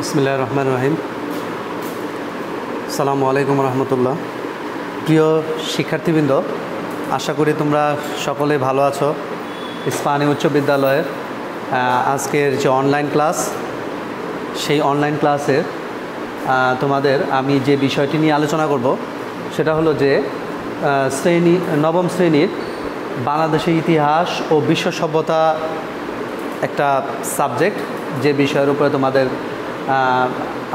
বিসমিল্লাহির রহমানির রহিম। আসসালামু আলাইকুম রহমতুল্লাহ। প্রিয় শিক্ষার্থীবৃন্দ, আশা করি তোমরা সকলে ভালো আছো। ইস্পাহানী উচ্চ বিদ্যালয়ের আজকের যে অনলাইন ক্লাস, সেই অনলাইন ক্লাসে তোমাদের আমি যে বিষয়টি নিয়ে আলোচনা করব সেটা হলো যে নবম শ্রেণীর বাংলাদেশের ইতিহাস ও বিশ্ব সভ্যতা একটা সাবজেক্ট, যে বিষয়ের উপরে তোমাদের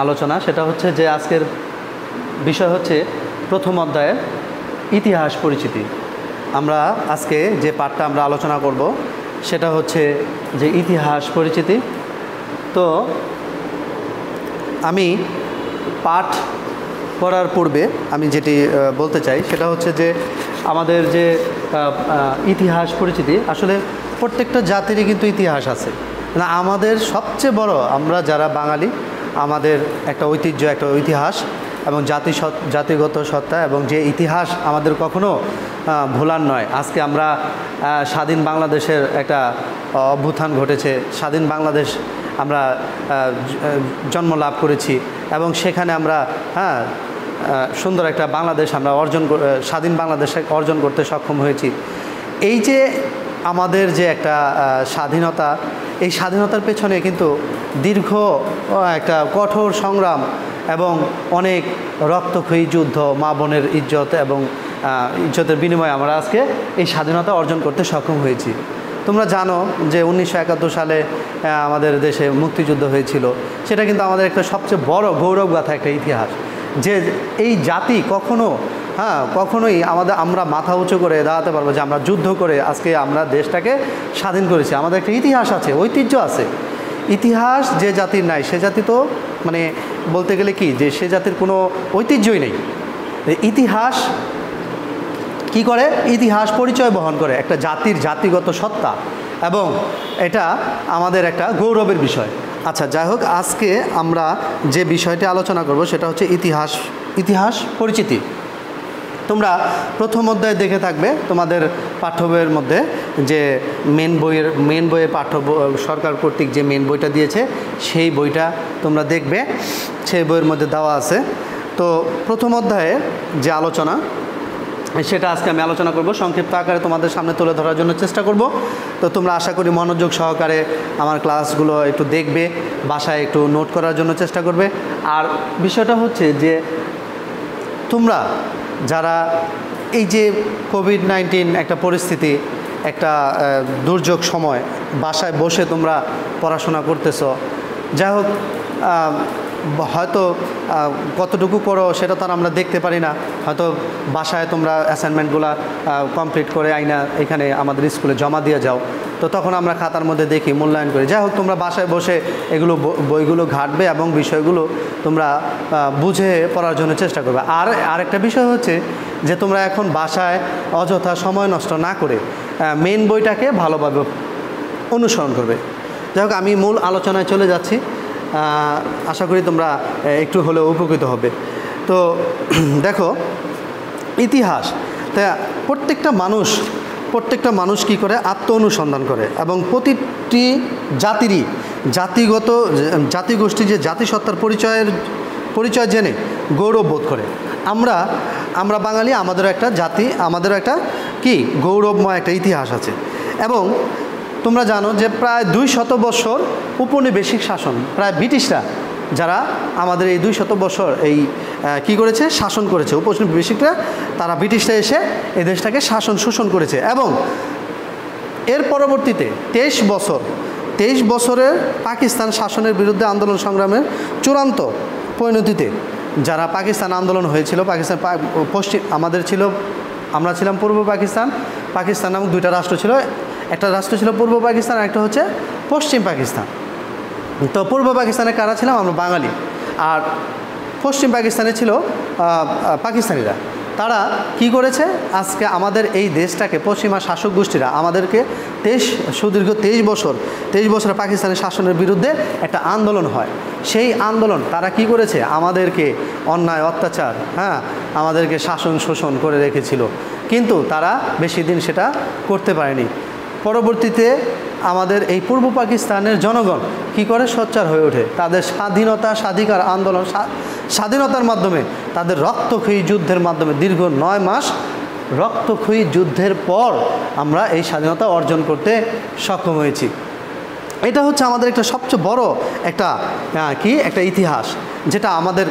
আলোচনা, সেটা হচ্ছে যে আজকের বিষয় হচ্ছে প্রথম অধ্যায়ের ইতিহাস পরিচিতি। আমরা আজকে যে পাঠটা আমরা আলোচনা করব সেটা হচ্ছে যে ইতিহাস পরিচিতি। তো আমি পাঠ করার পূর্বে আমি যেটি বলতে চাই সেটা হচ্ছে যে আমাদের যে ইতিহাস পরিচিতি, আসলে প্রত্যেকটা জাতিরই কিন্তু ইতিহাস আছে না। আমাদের সবচেয়ে বড়, আমরা যারা বাঙালি, আমাদের একটা ঐতিহ্য, একটা ইতিহাস এবং জাতিগত সত্তা, এবং যে ইতিহাস আমাদের কখনো ভোলার নয়। আজকে আমরা স্বাধীন বাংলাদেশের একটা অভ্যুত্থান ঘটেছে, স্বাধীন বাংলাদেশ আমরা জন্ম লাভ করেছি এবং সেখানে আমরা সুন্দর একটা বাংলাদেশ আমরা স্বাধীন বাংলাদেশ অর্জন করতে সক্ষম হয়েছি। এই যে আমাদের যে একটা স্বাধীনতা, এই স্বাধীনতার পেছনে কিন্তু দীর্ঘ একটা কঠোর সংগ্রাম এবং অনেক রক্তক্ষয়ী যুদ্ধ, মা বোনের ইজ্জত এবং ইজ্জতের বিনিময়ে আমরা আজকে এই স্বাধীনতা অর্জন করতে সক্ষম হয়েছি। তোমরা জানো যে 1971 সালে আমাদের দেশে মুক্তিযুদ্ধ হয়েছিল। সেটা কিন্তু আমাদের একটা সবচেয়ে বড় গৌরবগাথা একটা ইতিহাস, যে এই জাতি কখনোই আমরা মাথা উঁচু করে দাঁড়াতে পারবো যে আমরা যুদ্ধ করে আজকে আমরা দেশটাকে স্বাধীন করেছি। আমাদের একটা ইতিহাস আছে, ঐতিহ্য আছে। ইতিহাস যে জাতির নাই, সে জাতি তো মানে বলতে গেলে কি, যে সে জাতির কোনো ঐতিহ্যই নেই। ইতিহাস কি করে? ইতিহাস পরিচয় বহন করে একটা জাতির জাতিগত সত্তা, এবং এটা আমাদের একটা গৌরবের বিষয়। আচ্ছা, যাই হোক, আজকে আমরা যে বিষয়টি আলোচনা করব সেটা হচ্ছে ইতিহাস পরিচিতি। তোমরা প্রথম অধ্যায় দেখে থাকবে তোমাদের পাঠ্য বইয়ের মধ্যে, যে মেন বইয়ের সরকার কর্তৃক যে মেন বইটা দিয়েছে সেই বইটা তোমরা দেখবে, সেই বইয়ের মধ্যে দেওয়া আছে। তো প্রথম অধ্যায়ে যে আলোচনা, সেটা আজকে আমি আলোচনা করব, সংক্ষিপ্ত আকারে তোমাদের সামনে তুলে ধরার জন্য চেষ্টা করব। তো তোমরা আশা করি মনোযোগ সহকারে আমার ক্লাসগুলো একটু দেখবে, বাসায় একটু নোট করার জন্য চেষ্টা করবে। আর বিষয়টা হচ্ছে যে তোমরা যারা এই যে কোভিড-19 একটা পরিস্থিতি, একটা দুর্যোগ সময়, বাসায় বসে তোমরা পড়াশোনা করতেছ, যাই হোক, হয়তো কতটুকু করো সেটা তো আর আমরা দেখতে পারি না। হয়তো বাসায় তোমরা অ্যাসাইনমেন্টগুলো কমপ্লিট করে আইনা এখানে আমাদের স্কুলে জমা দিয়ে যাও, তো তখন আমরা খাতার মধ্যে দেখি, মূল্যায়ন করি। যাই হোক, তোমরা বাসায় বসে এগুলো বইগুলো ঘাঁটবে এবং বিষয়গুলো তোমরা বুঝে পড়ার জন্য চেষ্টা করবে। আর আরেকটা বিষয় হচ্ছে যে তোমরা এখন বাসায় অযথা সময় নষ্ট না করে মেন বইটাকে ভালোভাবে অনুসরণ করবে। যাই হোক, আমি মূল আলোচনায় চলে যাচ্ছি। আশা করি তোমরা একটু হলেও উপকৃত হবে। তো দেখো, ইতিহাস, তা প্রত্যেকটা মানুষ কী করে? আত্ম অনুসন্ধান করে, এবং প্রতিটি জাতিরই জাতিগোষ্ঠী যে জাতিসত্তার পরিচয় জেনে গৌরব বোধ করে। আমরা বাঙালি, আমাদেরও একটা জাতি, আমাদেরও একটা কি গৌরবময় একটা ইতিহাস আছে। এবং তোমরা জানো যে প্রায় 200 বছর উপনিবেশিক শাসন, প্রায় ব্রিটিশরা যারা আমাদের এই 200 বছর এই কি করেছে? শাসন করেছে। উপনিবেশিকরা, তারা ব্রিটিশরা এসে এই দেশটাকে শোষণ করেছে। এবং এর পরবর্তীতে 23 বছরের পাকিস্তান শাসনের বিরুদ্ধে আন্দোলন সংগ্রামের চূড়ান্ত পরিণতিতে যারা পাকিস্তান আন্দোলন হয়েছিল, আমরা ছিলাম পূর্ব পাকিস্তান নামক দুইটা রাষ্ট্র ছিল। একটা রাষ্ট্র ছিল পূর্ব পাকিস্তান, আর একটা হচ্ছে পশ্চিম পাকিস্তান। তো পূর্ব পাকিস্তানে কারা ছিলাম? আমরা বাঙালি। আর পশ্চিম পাকিস্তানে ছিল পাকিস্তানিরা। তারা কি করেছে? আজকে আমাদের এই দেশটাকে পশ্চিমা শাসক গোষ্ঠীরা আমাদেরকে সুদীর্ঘ 23 বছর পাকিস্তানের শাসনের বিরুদ্ধে একটা আন্দোলন হয়। সেই আন্দোলন তারা কি করেছে? আমাদেরকে অন্যায় অত্যাচার, আমাদেরকে শোষণ করে রেখেছিল, কিন্তু তারা বেশি দিন সেটা করতে পারেনি। পরবর্তীতে আমাদের এই পূর্ব পাকিস্তানের জনগণ কি করে সোচ্চার হয়ে ওঠে, তাদের স্বাধিকার আন্দোলন, স্বাধীনতার মাধ্যমে, তাদের রক্তক্ষয়ী যুদ্ধের মাধ্যমে দীর্ঘ 9 মাস রক্তক্ষয়ী যুদ্ধের পর আমরা এই স্বাধীনতা অর্জন করতে সক্ষম হয়েছি। এটা হচ্ছে আমাদের একটা সবচেয়ে বড় একটা একটা ইতিহাস, যেটা আমাদের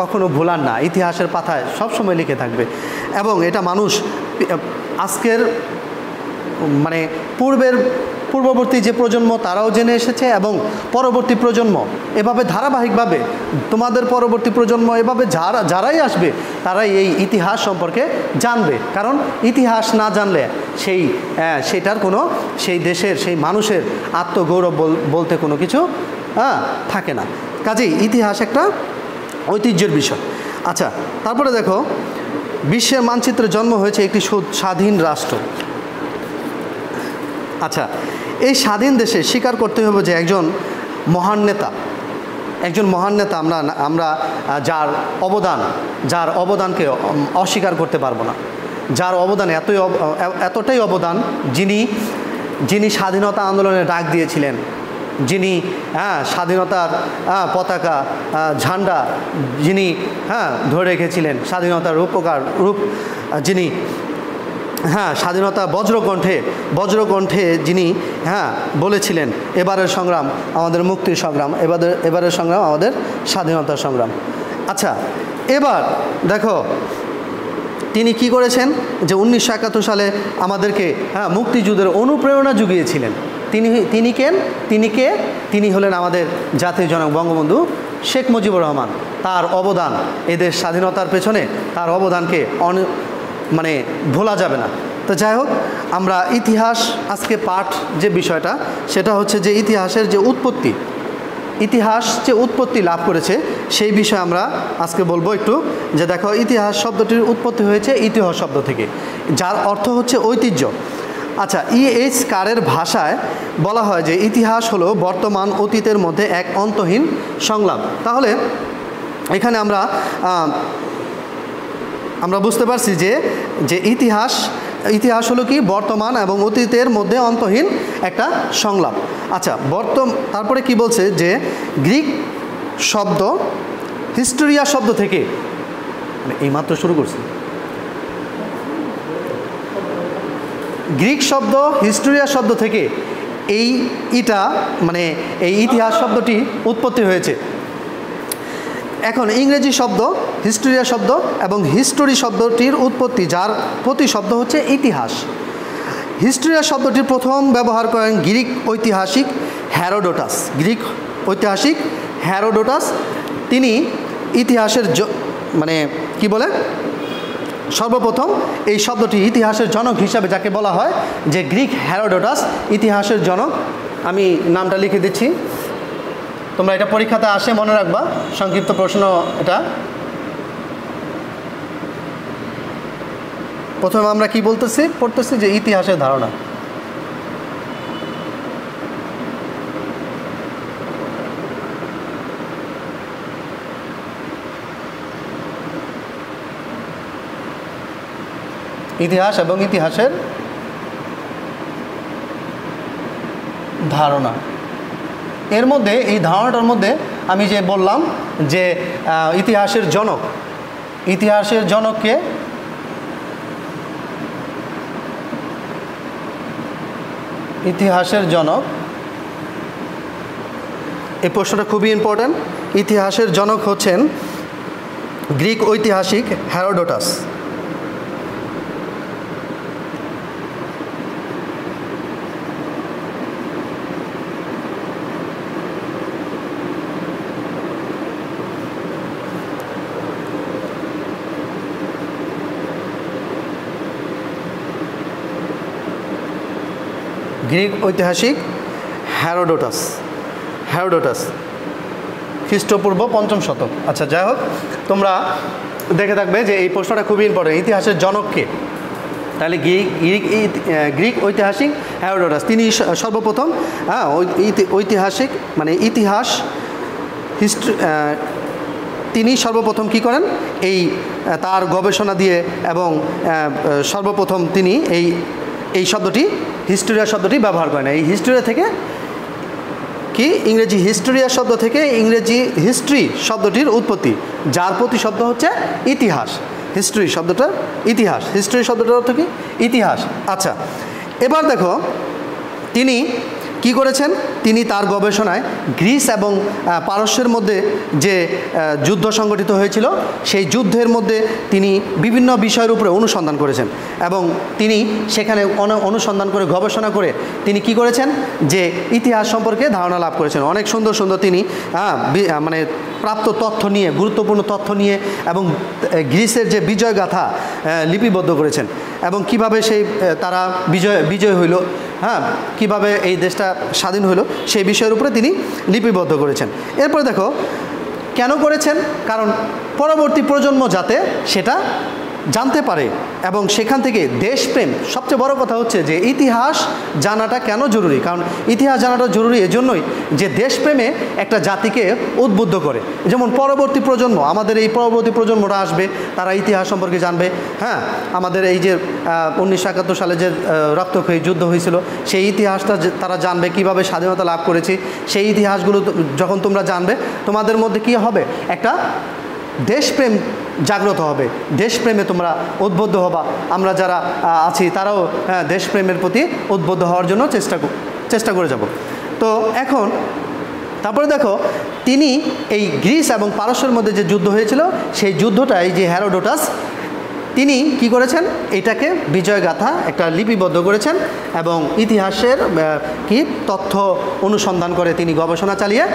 কখনো ভোলার না, ইতিহাসের পাতায় সবসময় লিখে থাকবে। এবং এটা মানুষ আজকের মানে পূর্ববর্তী যে প্রজন্ম তারাও জেনে এসেছে, এবং পরবর্তী প্রজন্ম এভাবে ধারাবাহিকভাবে, তোমাদের পরবর্তী প্রজন্ম এভাবে যারাই আসবে তারাই এই ইতিহাস সম্পর্কে জানবে। কারণ ইতিহাস না জানলে সেটার কোনো, সেই দেশের, সেই মানুষের আত্মগৌরব বলতে কোনো কিছু থাকে না। কাজেই ইতিহাস একটা ঐতিহ্যের বিষয়। আচ্ছা, তারপরে দেখো, বিশ্বের মানচিত্রে জন্ম হয়েছে একটি স্বাধীন রাষ্ট্র। আচ্ছা, এই স্বাধীন দেশে স্বীকার করতে হবে যে একজন মহান নেতা আমরা যার অবদানকে অস্বীকার করতে পারবো না, যার অবদান এতটাই অবদান, যিনি স্বাধীনতা আন্দোলনে ডাক দিয়েছিলেন, যিনি স্বাধীনতার পতাকা, ঝান্ডা যিনি ধরে রেখেছিলেন, স্বাধীনতার রূপ যিনি স্বাধীনতা বজ্রকণ্ঠে যিনি বলেছিলেন, এবারের সংগ্রাম আমাদের মুক্তির সংগ্রাম, এবারের সংগ্রাম আমাদের স্বাধীনতার সংগ্রাম। আচ্ছা, এবার দেখো তিনি কি করেছেন, যে 1971 সালে আমাদেরকে মুক্তিযুদ্ধের অনুপ্রেরণা জুগিয়েছিলেন। তিনি হলেন আমাদের জাতির জনক বঙ্গবন্ধু শেখ মুজিবুর রহমান। তার অবদান এদের স্বাধীনতার পেছনে, তার অবদানকে ভোলা যাবে না। তো যাই হোক, আমরা ইতিহাস আজকে পাঠ যে বিষয়টা, সেটা হচ্ছে যে ইতিহাসের যে উৎপত্তি লাভ করেছে সেই বিষয়ে আমরা আজকে বলবো একটু। যে দেখো, ইতিহাস শব্দটির উৎপত্তি হয়েছে ইতিহাস শব্দ থেকে, যার অর্থ হচ্ছে ঐতিহ্য। আচ্ছা, E.H. কারের ভাষায় বলা হয় যে ইতিহাস হলো বর্তমান অতীতের মধ্যে এক অন্তহীন সংলাপ। তাহলে এখানে আমরা বুঝতে পারছি যে ইতিহাস হলো কি, বর্তমান এবং অতীতের মধ্যে অন্তহীন একটা সংলাপ। আচ্ছা, তারপরে কি বলছে, যে গ্রিক শব্দ হিস্টোরিয়া শব্দ থেকে, এইমাত্র শুরু করছি, গ্রিক শব্দ হিস্টোরিয়া শব্দ থেকে এই ইতিহাস শব্দটি উৎপত্তি হয়েছে। এখন ইংরেজি শব্দ হিস্টোরিয়া শব্দ এবং হিস্টোরি শব্দটির উৎপত্তি, যার প্রতি শব্দ হচ্ছে ইতিহাস। হিস্টোরিয়া শব্দটির প্রথম ব্যবহার করেন গ্রিক ঐতিহাসিক হ্যারোডোটাস। তিনি ইতিহাসের সর্বপ্রথম এই শব্দটি ইতিহাসের জনক হিসাবে যাকে বলা হয়, যে গ্রিক হ্যারোডোটাস ইতিহাসের জনক। আমি নামটা লিখে দিচ্ছি, তোমরা এটা পরীক্ষাতে আসে মনে রাখবা, সংক্ষিপ্ত প্রশ্ন এটা। প্রথমে আমরা কি পড়তেছি যে ইতিহাসের ধারণা। ইতিহাস এবং ইতিহাসের ধারণা, এর মধ্যে এই ধারণাটার মধ্যে আমি যে বললাম যে ইতিহাসের জনককে, ইতিহাসের জনক, এই প্রশ্নটা খুবই ইম্পর্ট্যান্ট। ইতিহাসের জনক হচ্ছেন গ্রিক ঐতিহাসিক হ্যারোডোটাস। গ্রিক ঐতিহাসিক হ্যারোডোটাস খ্রিস্টপূর্ব 5ম শতক। আচ্ছা, যাই হোক, তোমরা দেখে থাকবে যে এই প্রশ্নটা খুবই ইম্পর্টেন্ট। ইতিহাসের জনককে, তাহলে গ্রিক ঐতিহাসিক হ্যারোডোটাস, তিনি সর্বপ্রথম তিনি সর্বপ্রথম কি করেন, তার গবেষণা দিয়ে এবং সর্বপ্রথম তিনি এই এই শব্দটি হিস্টোরিয়া শব্দটি ব্যবহার করে না। এই হিস্টোরিয়া থেকে কি ইংরেজি হিস্টোরিয়া শব্দ থেকে ইংরেজি হিস্ট্রি শব্দটির উৎপত্তি, যার প্রতি শব্দ হচ্ছে ইতিহাস। হিস্ট্রি শব্দটা ইতিহাস, হিস্ট্রি শব্দটার অর্থ কি ইতিহাস। আচ্ছা, এবার দেখো তিনি কি করেছেন, তিনি তার গবেষণায় গ্রিস এবং পারস্যের মধ্যে যে যুদ্ধ সংগঠিত হয়েছিল সেই যুদ্ধের মধ্যে তিনি বিভিন্ন বিষয়ের উপরে অনুসন্ধান করেছেন এবং তিনি সেখানে অনুসন্ধান করে গবেষণা করে তিনি কি করেছেন যে ইতিহাস সম্পর্কে ধারণা লাভ করেছেন। অনেক সুন্দর সুন্দর তিনি মানে প্রাপ্ত তথ্য নিয়ে, গুরুত্বপূর্ণ তথ্য নিয়ে এবং গ্রিসের যে বিজয় গাথা লিপিবদ্ধ করেছেন এবং কিভাবে সেই তারা বিজয় হইল, কিভাবে এই দেশটা স্বাধীন হলো সেই বিষয়ের উপরে তিনি লিপিবদ্ধ করেছেন। এরপরে দেখো কেন করেছেন, কারণ পরবর্তী প্রজন্ম যাতে সেটা জানতে পারে এবং সেখান থেকে দেশপ্রেম। সবচেয়ে বড় কথা হচ্ছে যে ইতিহাস জানাটা কেন জরুরি, কারণ ইতিহাস জানাটা জরুরি এজন্যই যে দেশপ্রেমে একটা জাতিকে উদ্বুদ্ধ করে। যেমন পরবর্তী প্রজন্ম, আমাদের এই পরবর্তী প্রজন্মটা আসবে, তারা ইতিহাস সম্পর্কে জানবে। আমাদের এই যে 1971 সালে যে রক্তক্ষয়ী যুদ্ধ হয়েছিল সেই ইতিহাসটা তারা জানবে, কিভাবে স্বাধীনতা লাভ করেছি সেই ইতিহাসগুলো যখন তোমরা জানবে তোমাদের মধ্যে কি হবে, একটা দেশপ্রেম জাগ্রত হবে, দেশপ্রেমে তোমরা উদ্বুদ্ধ হবা। আমরা যারা আছি তারাও দেশপ্রেমের প্রতি উদ্বুদ্ধ হওয়ার জন্য চেষ্টা করে যাব। তো এখন তারপরে দেখো তিনি এই গ্রিস এবং পারস্যের মধ্যে যে যুদ্ধ হয়েছিল সেই যুদ্ধটাই যে হেরোডোটাস তিনি কি করেছেন, এটাকে বিজয়গাথা একটা লিপিবদ্ধ করেছেন এবং ইতিহাসের কি তথ্য অনুসন্ধান করে তিনি গবেষণা চালিয়ে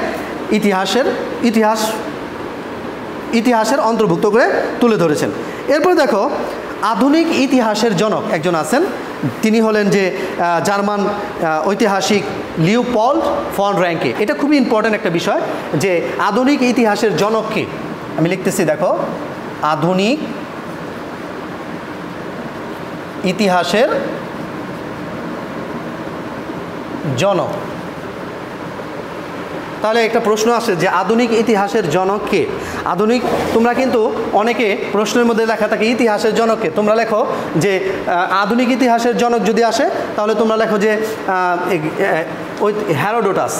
ইতিহাসের অন্তর্ভুক্ত করে তুলে ধরেছেন। এরপর দেখো আধুনিক ইতিহাসের জনক একজন আছেন, তিনি হলেন যে জার্মান ঐতিহাসিক লিওপল্ড ফন র্যাঙ্কে। এটা খুবই ইম্পর্ট্যান্ট একটা বিষয় যে আধুনিক ইতিহাসের জনক কে। আমি লিখতেছি, দেখো আধুনিক ইতিহাসের জনক। তাহলে একটা প্রশ্ন আসে যে আধুনিক ইতিহাসের জনক কে। আধুনিক, তোমরা কিন্তু অনেকে প্রশ্নের মধ্যে লেখা থাকে ইতিহাসের জনক কে, তোমরা লেখো যে আধুনিক ইতিহাসের জনক যদি আসে তাহলে তোমরা লেখো যে হেরোডোটাস।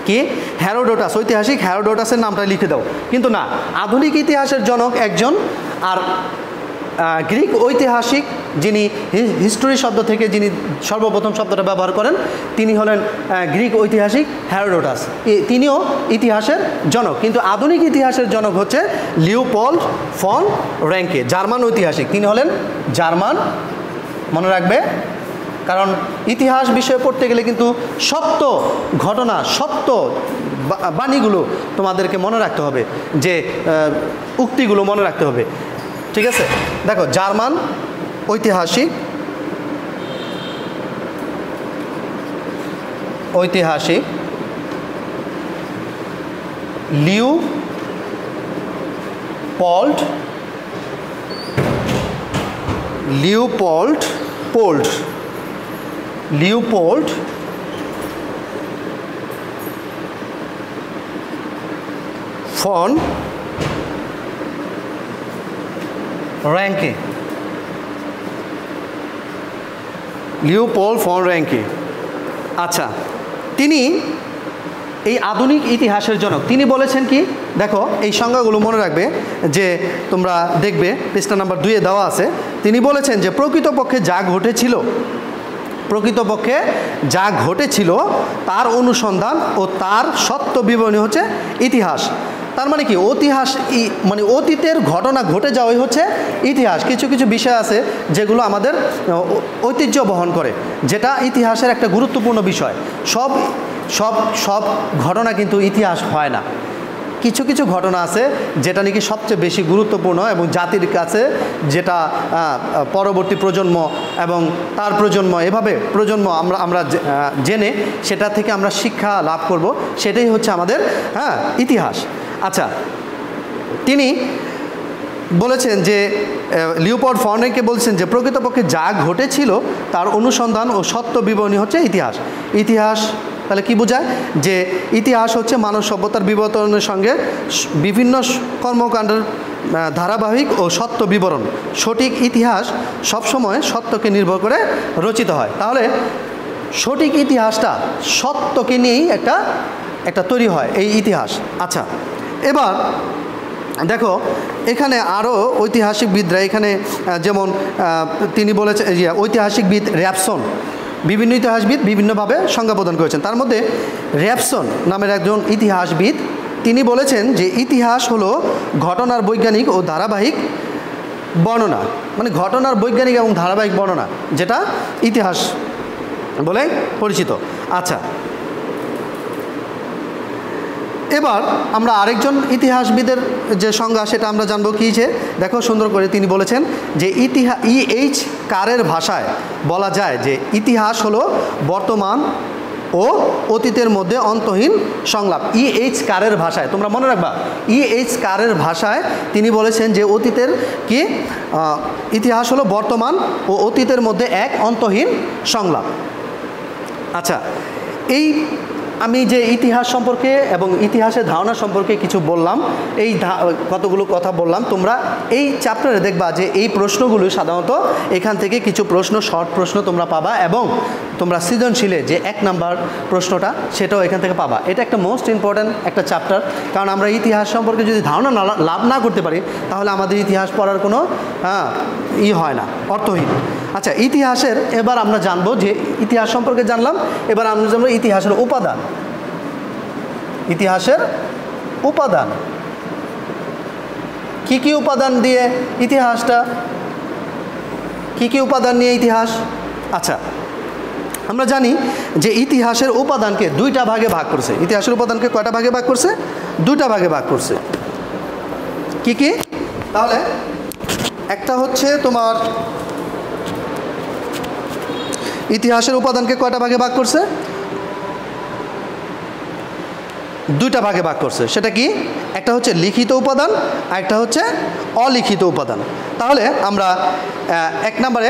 কি হেরোডোটাস, ঐতিহাসিক হেরোডোটাসের নামটা লিখে দাও। কিন্তু না, আধুনিক ইতিহাসের জনক একজন, আর গ্রিক ঐতিহাসিক যিনি হিস্টোরি শব্দ থেকে যিনি সর্বপ্রথম শব্দটা ব্যবহার করেন তিনি হলেন গ্রিক ঐতিহাসিক হেরোডোটাস। তিনিও ইতিহাসের জনক, কিন্তু আধুনিক ইতিহাসের জনক হচ্ছে লিওপল্ড ফন র্যাঙ্কে, জার্মান ঐতিহাসিক। তিনি হলেন জার্মান, মনে রাখবে, কারণ ইতিহাস বিষয়ে পড়তে গেলে কিন্তু সত্য ঘটনা, সত্য বাণীগুলো তোমাদেরকে মনে রাখতে হবে, যে উক্তিগুলো মনে রাখতে হবে। ঠিক আছে, দেখো জার্মান ঐতিহাসিক লিওপল্ড ফন র্যাঙ্কে, লিওপল্ড ফন র্যাঙ্কে। আচ্ছা, তিনি এই আধুনিক ইতিহাসের জনক। তিনি বলেছেন কি, দেখো এই সংজ্ঞাগুলো মনে রাখবে, যে তোমরা দেখবে পৃষ্ঠা নাম্বার 2-এ দেওয়া আছে। তিনি বলেছেন যে প্রকৃতপক্ষে যা ঘটেছিল তার অনুসন্ধান ও তার সত্য বিবরণী হচ্ছে ইতিহাস। তার মানে কি, ইতিহাস মানে অতীতের ঘটনা ঘটে যাওয়াই হচ্ছে ইতিহাস। কিছু কিছু বিষয় আছে যেগুলো আমাদের ঐতিহ্য বহন করে, যেটা ইতিহাসের একটা গুরুত্বপূর্ণ বিষয়। সব ঘটনা কিন্তু ইতিহাস হয় না। কিছু কিছু ঘটনা আছে যেটা নাকি সবচেয়ে বেশি গুরুত্বপূর্ণ এবং জাতির কাছে, যেটা পরবর্তী প্রজন্ম এবং তার প্রজন্ম, এভাবে প্রজন্ম আমরা জেনে সেটা থেকে আমরা শিক্ষা লাভ করব, সেটাই হচ্ছে আমাদের ইতিহাস। আচ্ছা, তিনি বলেছেন যে লিওপল্ড ফন র্যাঙ্কে বলছেন যে প্রকৃতপক্ষে যা ঘটেছিল তার অনুসন্ধান ও সত্য বিবরণী হচ্ছে ইতিহাস। তাহলে কি বোঝায় যে ইতিহাস হচ্ছে মানব সভ্যতার বিবর্তনের সঙ্গে বিভিন্ন কর্মকাণ্ডের ধারাবাহিক ও সত্য বিবরণ। সঠিক ইতিহাস সবসময় সত্যকে নির্ভর করে রচিত হয়। তাহলে সঠিক ইতিহাসটা সত্যকে নিয়েই একটা তৈরি হয় এই ইতিহাস। আচ্ছা, এবার দেখো এখানে আরও ঐতিহাসিকবিদরা এখানে যেমন তিনি বলেছেন যে ঐতিহাসিকবিদ র্যাবসন বিভিন্ন ইতিহাসবিদ বিভিন্নভাবে সংজ্ঞা প্রদান করেছেন। তার মধ্যে র্যাবসন নামের একজন ইতিহাসবিদ তিনি বলেছেন যে ইতিহাস হলো ঘটনার বৈজ্ঞানিক ও ধারাবাহিক বর্ণনা, মানে ঘটনার বৈজ্ঞানিক এবং ধারাবাহিক বর্ণনা, যেটা ইতিহাস বলে পরিচিত। আচ্ছা, এবার আমরা আরেকজন ইতিহাসবিদের যে সংজ্ঞা সেটা আমরা জানবো কি, যে দেখো সুন্দর করে তিনি বলেছেন যে E.H. কারের ভাষায় বলা যায় যে ইতিহাস হলো বর্তমান ও অতীতের মধ্যে অন্তহীন সংলাপ। E.H. কারের ভাষায়, তোমরা মনে রাখবা, E.H. কারের ভাষায় তিনি বলেছেন যে অতীতের কি ইতিহাস হলো বর্তমান ও অতীতের মধ্যে এক অন্তহীন সংলাপ। আচ্ছা, এই আমি যে ইতিহাস সম্পর্কে এবং ইতিহাসের ধারণা সম্পর্কে কিছু বললাম, এই কতগুলো কথা বললাম, তোমরা এই চ্যাপ্টারে দেখবা যে এই প্রশ্নগুলো সাধারণত এখান থেকে কিছু প্রশ্ন, শর্ট প্রশ্ন তোমরা পাবা, এবং তোমরা সৃজনশীলে যে 1 নাম্বার প্রশ্নটা সেটাও এখান থেকে পাবা। এটা একটা মোস্ট ইম্পর্ট্যান্ট একটা চ্যাপ্টার, কারণ আমরা ইতিহাস সম্পর্কে যদি ধারণা লাভ না করতে পারি তাহলে আমাদের ইতিহাস পড়ার কোনো হয় না, অর্থহীন। আচ্ছা, ইতিহাসের এবার আমরা জানবো যে ইতিহাস সম্পর্কে জানলাম, এবার আমরা জানবো ইতিহাসের উপাদান। ইতিহাসের উপাদান কি কি উপাদান দিয়ে ইতিহাসটা, কি কি উপাদান নিয়ে ইতিহাস? আচ্ছা, আমরা জানি যে ইতিহাসের উপাদানকে 2টা ভাগে ভাগ করছে। ইতিহাসের উপাদানকে কয়টা ভাগে ভাগ করছে? 2টা ভাগে ভাগ করছে। কি কি? তাহলে একটা হচ্ছে তোমার ইতিহাসের উপাদানকে কয়টা ভাগে ভাগ করছে? 2টা ভাগে ভাগ করছে। সেটা কি? একটা হচ্ছে লিখিত উপাদান আর একটা হচ্ছে অলিখিত উপাদান। তাহলে আমরা 1 নম্বরে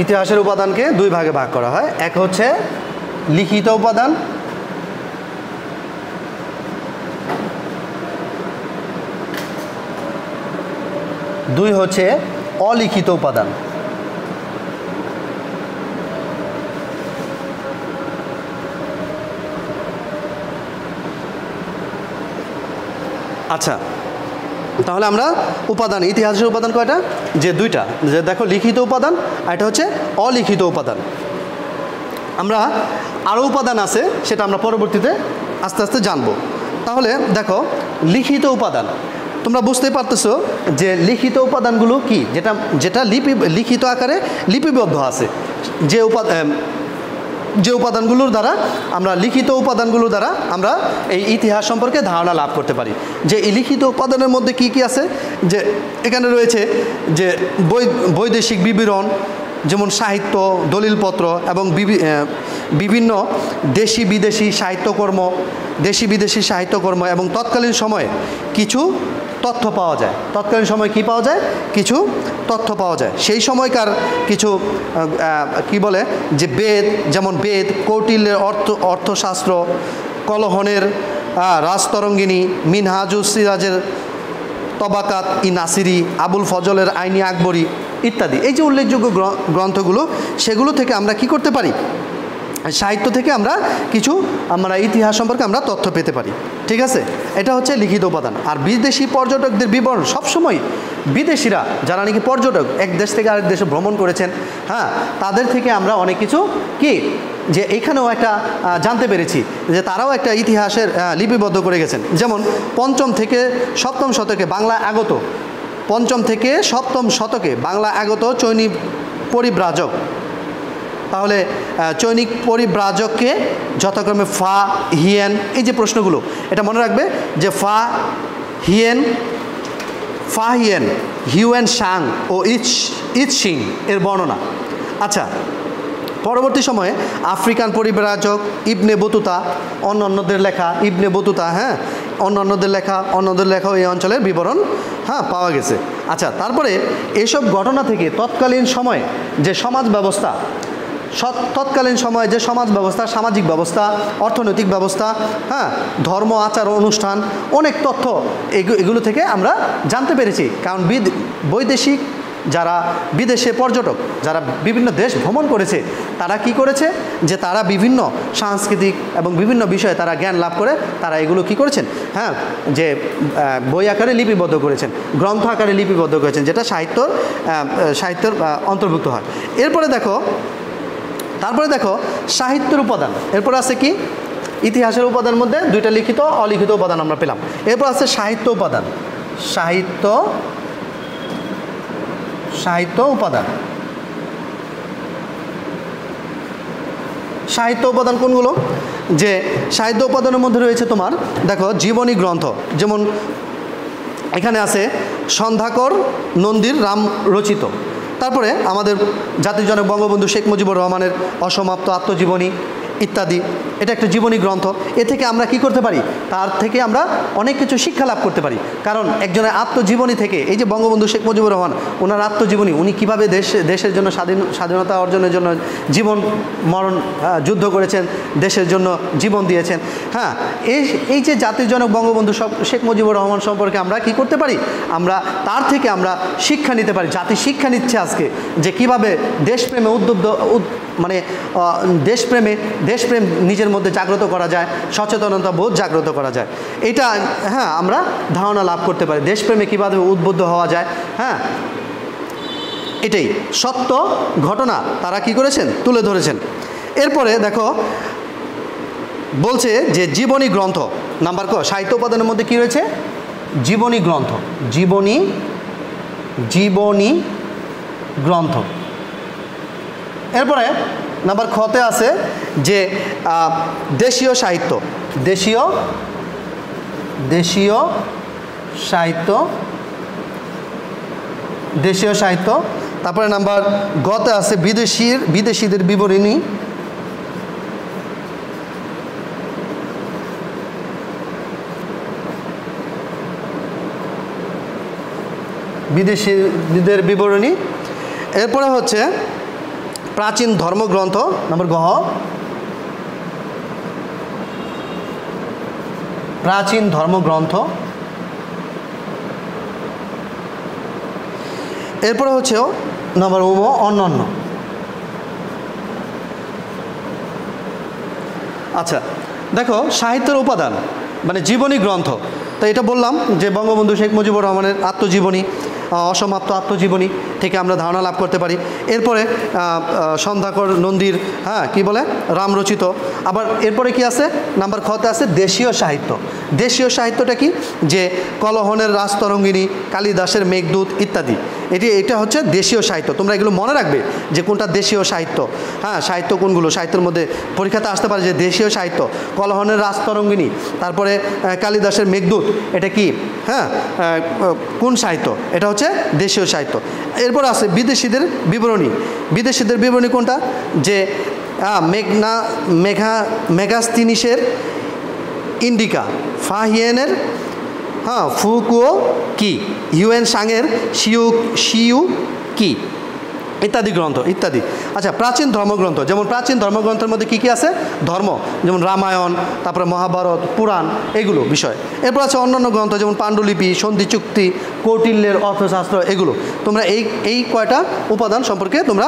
ইতিহাসের উপাদানকে 2 ভাগে ভাগ করা হয়। এক হচ্ছে লিখিত উপাদান, দুই হচ্ছে অলিখিত উপাদান। আচ্ছা, তাহলে আমরা উপাদান, ইতিহাসের উপাদান কয়টা? যে 2টা, যে দেখো লিখিত উপাদান আর এটা হচ্ছে অলিখিত উপাদান। আমরা আরও উপাদান আছে, সেটা আমরা পরবর্তীতে আস্তে আস্তে জানবো। তাহলে দেখো লিখিত উপাদান, তোমরা বুঝতেই পারতেছো যে লিখিত উপাদানগুলো কি, যেটা লিখিত আকারে লিপিবদ্ধ আছে, যে উপাদানগুলোর দ্বারা আমরা লিখিত উপাদানগুলোর দ্বারা আমরা এই ইতিহাস সম্পর্কে ধারণা লাভ করতে পারি। যে এই লিখিত উপাদানের মধ্যে কি কি আছে, যে এখানে রয়েছে যে বৈদেশিক বিবরণ, যেমন সাহিত্য, দলিলপত্র এবং বিভিন্ন দেশি বিদেশি সাহিত্যকর্ম এবং তৎকালীন সময়ে কিছু তথ্য পাওয়া যায়। তৎকালীন সময় কি পাওয়া যায়? কিছু তথ্য পাওয়া যায়। সেই সময়কার কিছু কি বলে যে বেদ, যেমন বেদ, কৌটিল্যের অর্থশাস্ত্র, কলহনের রাজতরঙ্গিনী, মিনহাজুস সিরাজের তবাকাত ই নাসিরি, আবুল ফজলের আইনি আকবরী ইত্যাদি, এই যে উল্লেখযোগ্য গ্রন্থগুলো, সেগুলো থেকে আমরা কি করতে পারি? সাহিত্য থেকে আমরা কিছু ইতিহাস সম্পর্কে আমরা তথ্য পেতে পারি। ঠিক আছে, এটা হচ্ছে লিখিত উপাদান। আর বিদেশি পর্যটকদের বিবরণ, সবসময় বিদেশিরা যারা নাকি পর্যটক এক দেশ থেকে আরেক দেশে ভ্রমণ করেছেন, তাদের থেকে আমরা অনেক কিছু কি, যে এখানেও একটা জানতে পেরেছি যে তারাও একটা ইতিহাসের লিপিবদ্ধ করে গেছেন। যেমন 5ম থেকে 7ম শতকে বাংলা আগত, 5ম থেকে 7ম শতকে বাংলা আগত চৈনিক পরিব্রাজক। তাহলে চৈনিক পরিব্রাজককে যথাক্রমে ফা, হিয়েন, এই যে প্রশ্নগুলো এটা মনে রাখবে যে ফা, হিয়েন, ফাহিয়েন, হিউয়েন সাং ও ইৎসিং এর বর্ণনা। আচ্ছা, পরবর্তী সময়ে আফ্রিকান পরিব্রাজক ইবনে বতুতা, অন্যদের লেখা ইবনে বতুতা, হ্যাঁ, অন্যদের লেখাও এই অঞ্চলের বিবরণ পাওয়া গেছে। আচ্ছা, তারপরে এসব ঘটনা থেকে তৎকালীন সময়ে যে সমাজ ব্যবস্থা, সামাজিক ব্যবস্থা, অর্থনৈতিক ব্যবস্থা, ধর্ম আচার অনুষ্ঠান, অনেক তথ্য এগুলো থেকে আমরা জানতে পেরেছি। কারণ বৈদেশিক যারা বিদেশে পর্যটক যারা বিভিন্ন দেশ ভ্রমণ করেছে, তারা কি করেছে যে তারা বিভিন্ন সাংস্কৃতিক এবং বিভিন্ন বিষয়ে তারা জ্ঞান লাভ করে তারা এগুলো কি করেছেন, যে বই আকারে লিপিবদ্ধ করেছেন, গ্রন্থ আকারে লিপিবদ্ধ করেছেন, যেটা সাহিত্যের অন্তর্ভুক্ত হয়। তারপরে দেখো সাহিত্যের উপাদান। এরপর আছে কি, ইতিহাসের উপাদানের মধ্যে দুইটা লিখিত অলিখিত উপাদান আমরা পেলাম। এরপর আছে সাহিত্য উপাদান। সাহিত্য উপাদান কোনগুলো? যে সাহিত্য উপাদানের মধ্যে রয়েছে তোমার দেখো জীবনী গ্রন্থ, যেমন এখানে আছে সন্ধ্যাকর নন্দীর রাম রচিত। তারপরে আমাদের জাতির জনক বঙ্গবন্ধু শেখ মুজিবুর রহমানের অসমাপ্ত আত্মজীবনী ইত্যাদি, এটা একটা জীবনী গ্রন্থ। এ থেকে আমরা কি করতে পারি, তার থেকে আমরা অনেক কিছু শিক্ষা লাভ করতে পারি। কারণ একজনের আত্মজীবনী থেকে, এই যে বঙ্গবন্ধু শেখ মুজিবুর রহমান, ওনার আত্মজীবনী, উনি কীভাবে দেশের জন্য স্বাধীনতা অর্জনের জন্য জীবন মরণ যুদ্ধ করেছেন, দেশের জন্য জীবন দিয়েছেন। এই যে জাতির জনক বঙ্গবন্ধু শেখ মুজিবুর রহমান সম্পর্কে আমরা কি করতে পারি, আমরা তার থেকে আমরা শিক্ষা নিতে পারি। জাতি শিক্ষা নিচ্ছে আজকে যে কীভাবে দেশপ্রেমে দেশপ্রেম নিজের মধ্যে জাগ্রত করা যায়, সচেতনতা বোধ জাগ্রত করা যায়। এটা আমরা ধারণা লাভ করতে পারি, দেশপ্রেমে কীভাবে উদ্বুদ্ধ হওয়া যায়। এটাই সত্য ঘটনা তারা কি করেছেন, তুলে ধরেছেন। এরপরে দেখো বলছে যে জীবনী গ্রন্থ নাম্বার সাহিত্য উপাদানের মধ্যে কি রয়েছে, জীবনী গ্রন্থ। জীবনী গ্রন্থ। এরপরে নাম্বার খতে আছে যে দেশীয় সাহিত্য। তারপরে নাম্বার গতে আছে বিদেশিদের বিবরণী। এরপরে হচ্ছে প্রাচীন ধর্মগ্রন্থ নাম্বার গহ। প্রাচীন ধর্মগ্রন্থ। এরপরে হচ্ছে নাম্বার অন্যান্য। আচ্ছা, দেখো সাহিত্যের উপাদান মানে জীবনী গ্রন্থ। তো এটা বললাম যে বঙ্গবন্ধু শেখ মুজিবুর রহমানের আত্মজীবনী, অসমাপ্ত আত্মজীবনী থেকে আমরা ধারণা লাভ করতে পারি। এরপরে সন্ধ্যাকর নন্দীর কি বলে রামরচিত। আবার এরপরে কি আছে, নাম্বার খতে আছে দেশীয় সাহিত্য। দেশীয় সাহিত্যটা কি, যে কলহনের রাজতরঙ্গিনী, কালিদাসের মেঘদূত ইত্যাদি। এটা হচ্ছে দেশীয় সাহিত্য। তোমরা এগুলো মনে রাখবে যে কোনটা দেশীয় সাহিত্য। সাহিত্য কোনগুলো সাহিত্যের মধ্যে পরীক্ষাতে আসতে পারে, যে দেশীয় সাহিত্য কলহনের রাজতরঙ্গিনী, তারপরে কালিদাসের মেঘদূত, এটা কি কোন সাহিত্য, এটা হচ্ছে দেশীয় সাহিত্য। এরপর আছে বিদেশিদের বিবরণী। বিদেশিদের বিবরণী কোনটা, যে মেগাস্তিনিসের ইন্ডিকা, ফাহিয়েনের ফুকুও কি, হিউয়েন সাংয়ের শিউ কি ইত্যাদি গ্রন্থ ইত্যাদি। আচ্ছা, প্রাচীন ধর্মগ্রন্থ, যেমন প্রাচীন ধর্মগ্রন্থের মধ্যে কী কী আছে, ধর্ম, যেমন রামায়ণ, তারপরে মহাভারত, পুরাণ, এগুলো বিষয়। এরপর আছে অন্যান্য গ্রন্থ, যেমন পাণ্ডুলিপি, সন্ধি চুক্তি, কৌটিল্যের অর্থশাস্ত্র, এগুলো। তোমরা এই কয়টা উপাদান সম্পর্কে তোমরা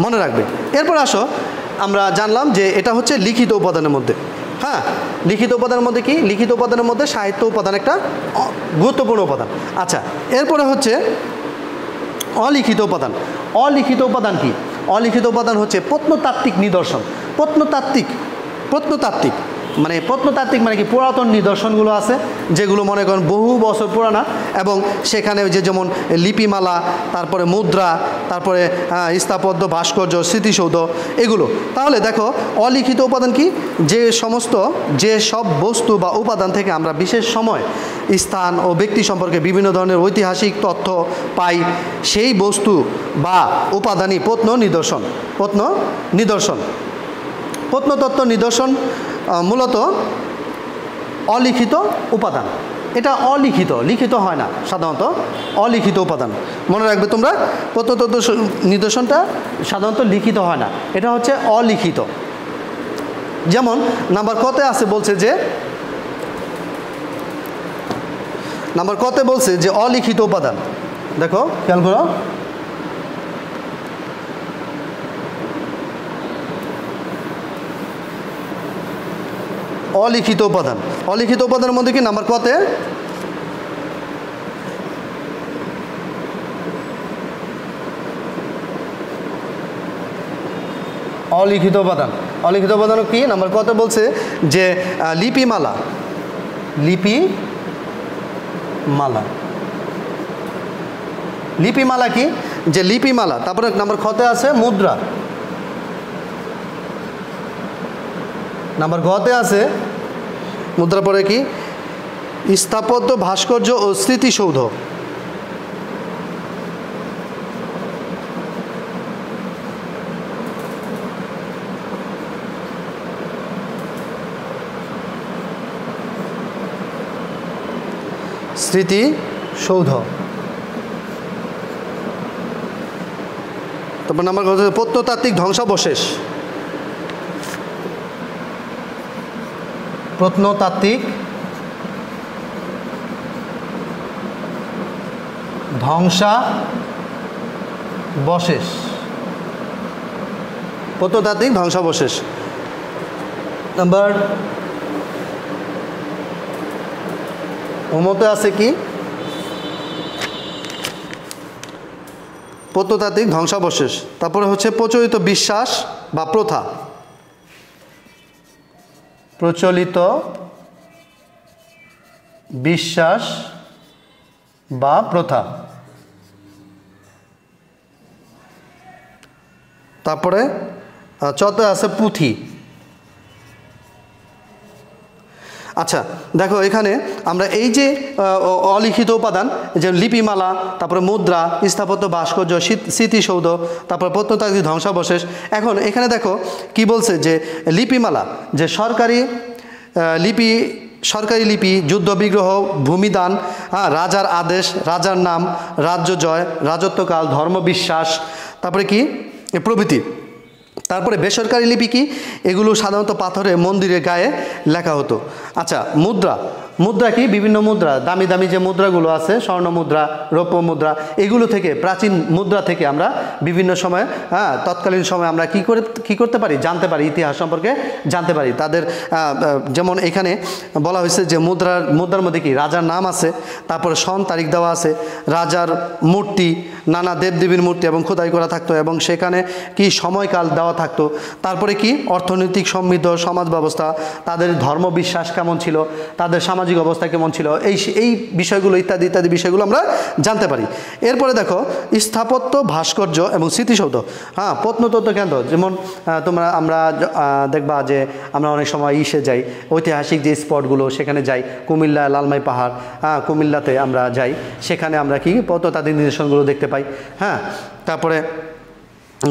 মনে রাখবে। এরপর আসো, আমরা জানলাম যে এটা হচ্ছে লিখিত উপাদানের মধ্যে। লিখিত উপাদানের মধ্যে কি, লিখিত উপাদানের মধ্যে সাহিত্য উপাদান একটা গুরুত্বপূর্ণ উপাদান। আচ্ছা, এরপরে হচ্ছে অলিখিত উপাদান। অলিখিত উপাদান কি, অলিখিত উপাদান হচ্ছে প্রত্নতাত্ত্বিক নিদর্শন। প্রত্নতাত্ত্বিক মানে প্রত্নতাত্ত্বিক মানে কি পুরাতন নিদর্শনগুলো আছে, যেগুলো মনে করেন বহু বছর পুরানা, এবং সেখানে যে যেমন লিপিমালা, তারপরে মুদ্রা, তারপরে স্থাপত্য, ভাস্কর্য, স্মৃতিসৌধ, এগুলো। তাহলে দেখো অলিখিত উপাদান কি, যে সব বস্তু বা উপাদান থেকে আমরা বিশেষ সময়, স্থান ও ব্যক্তি সম্পর্কে বিভিন্ন ধরনের ঐতিহাসিক তথ্য পাই, সেই বস্তু বা উপাদানই প্রত্ননিদর্শন। প্রত্নতত্ত্ব নিদর্শন মূলত অলিখিত উপাদান। এটা অলিখিত, লিখিত হয় না, সাধারণত অলিখিত উপাদান। মনে রাখবে তোমরা, প্রত্নতত্ত্ব নিদর্শনটা সাধারণত লিখিত হয় না, এটা হচ্ছে অলিখিত। যেমন নাম্বার কতে আছে, বলছে যে নাম্বার কতে বলছে যে অলিখিত উপাদান। দেখো খেয়াল করো, অলিখিত উপাদান। অলিখিত উপাদানের মধ্যে কি নাম্বার কতে, অলিখিত উপাদান। অলিখিত উপাদান কি নাম্বার কতে বলছে যে লিপিমালা। লিপিমালা কি, যে লিপিমালা। তারপরে নাম্বার খতে আছে মুদ্রা, নাম্বার ঘতে আছে মুদ্রা। পরে কি স্থাপত্য, ভাস্কর্য ও স্মৃতিসৌধ। স্মৃতিসৌধ। তারপর নাম্বার ঘতে প্রত্নতাত্ত্বিক ধ্বংসাবশেষ। প্রত্নতাত্ত্বিক ধ্বংসাবশেষ। প্রত্নতাত্ত্বিক ধ্বংসাবশেষ। নাম্বার ওমতে আছে কি প্রত্নতাত্ত্বিক ধ্বংসাবশেষ। তারপরে হচ্ছে প্রচলিত বিশ্বাস বা প্রথা। প্রচলিত বিশ্বাস বা প্রথা। তারপরে চতে আছে পুঁথি। আচ্ছা দেখো, এখানে আমরা এই যে অলিখিত উপাদান, যে লিপিমালা, তারপরে মুদ্রা, স্থাপত্য, ভাস্কর্য, স্মৃতিসৌধ, তারপর প্রত্নতাত্ত্বিক ধ্বংসাবশেষ। এখন এখানে দেখো কি বলছে, যে লিপিমালা, যে সরকারি লিপি, যুদ্ধ বিগ্রহ, ভূমিদান, রাজার আদেশ, রাজার নাম, রাজ্য জয়, রাজত্বকাল, ধর্মবিশ্বাস, তারপরে কি প্রভৃতি। তারপরে বেসরকারি লিপি কি, এগুলো সাধারণত পাথরে মন্দিরের গায়ে লেখা হতো। আচ্ছা মুদ্রা কি, বিভিন্ন মুদ্রা, দামি দামি যে মুদ্রাগুলো আছে, স্বর্ণ মুদ্রা, রৌপ্য মুদ্রা, এগুলো থেকে, প্রাচীন মুদ্রা থেকে আমরা বিভিন্ন সময় তৎকালীন সময় আমরা কি করতে পারি, জানতে পারি, ইতিহাস সম্পর্কে জানতে পারি। তাদের যেমন এখানে বলা হয়েছে যে মুদ্রার মধ্যে কি রাজার নাম আছে, তারপরে সন তারিখ দেওয়া আছে, রাজার মূর্তি, নানা দেবদেবীর মূর্তি এবং খোদাই করা থাকতো, এবং সেখানে কি সময়কাল দেওয়া থাকতো। তারপরে কি অর্থনৈতিক সমৃদ্ধ সমাজ ব্যবস্থা, তাদের ধর্মবিশ্বাস কেমন ছিল, তাদের সামাজিক অবস্থা কেমন ছিল, এই বিষয়গুলো ইত্যাদি বিষয়গুলো আমরা জানতে পারি। এরপরে দেখো স্থাপত্য, ভাস্কর্য এবং স্মৃতিসৌধ। প্রত্নতত্ত্ব কেন্দ্র, যেমন আমরা দেখবা যে আমরা অনেক সময় যাই, ঐতিহাসিক যে স্পটগুলো সেখানে যাই, কুমিল্লা লালমাই পাহাড়, কুমিল্লাতে আমরা যাই, সেখানে আমরা কি প্রত্নতাত্ত্বিক নিদর্শনগুলো দেখতে পাই।